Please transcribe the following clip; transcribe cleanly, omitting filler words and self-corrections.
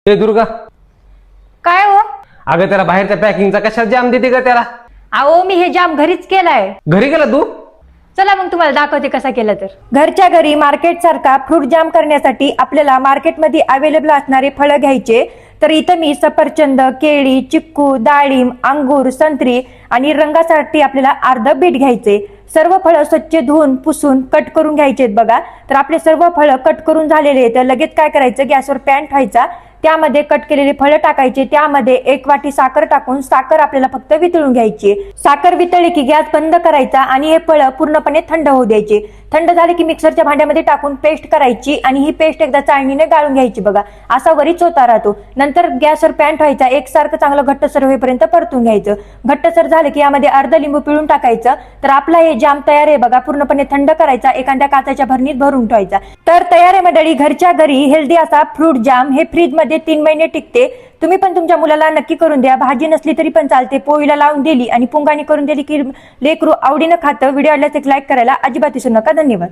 ए दुर्गा, काय हो? अगं त्याला बाहेरच्या पॅकिंगचा कशाला जाम देते का त्याला? अहो मी हे जाम घरीच केलाय. घरी गेला तू? चला मग तुम्हाला दाखवते कसा केला तर. घरच्या घरी मार्केट सारखा फ्रूट जाम करण्यासाठी आपल्याला मार्केटमध्ये अवेलेबल असणारे फळं घ्यायचे. तर इथं मी सफरचंद, केळी, चिक्कू, डाळिंब, अंगूर, संत्री आणि रंगासाठी आपल्याला अर्ध बीट घ्यायचे. सर्व फळं स्वच्छ धुवून पुसून कट करून घ्यायचे बघा. तर आपले सर्व फळं कट करून झालेले आहेत. तर लगेच काय करायचं, गॅसवर पॅन ठेवायचा, त्यामध्ये कट केलेली फळं टाकायची, त्यामध्ये 1 वाटी साखर टाकून साखर आपल्याला फक्त वितळून घ्यायची. साखर वितळली की गॅस बंद करायचा आणि हे फळं पूर्णपणे थंड होऊ द्यायचे. थंड झाले की मिक्सरच्या भांड्यामध्ये टाकून पेस्ट करायची आणि ही पेस्ट एकदा चाळणीने गाळून घ्यायची बघा. असा वरीच होता राहतो. नंतर गॅसवर पॅन ठेवायचा, एकसारखं चांगलं घट्टसर होईपर्यंत परतून घ्यायचं. घट्टसर झालं की यामध्ये अर्ध लिंबू पिळून टाकायचं. तर आपला हे जाम तयार आहे बघा. पूर्णपणे थंड करायचा, एखाद्या काचेच्या भरणीत भरून ठेवायचा. तर तयार आहे मंडळी घरच्या घरी हेल्दी असा फ्रूट जाम. हे फ्रीज मध्ये 3 महिने टिकते. तुम्ही पण तुमच्या मुलाला नक्की करून द्या. भाजी नसली तरी पण चालते. पोळीला लावून दिली आणि पुंगाणी करून दिली की लेकरू आवडीनं खातं. व्हिडिओ आवडल्यास एक लाईक करायला अजिबात विसरू नका. धन्यवाद.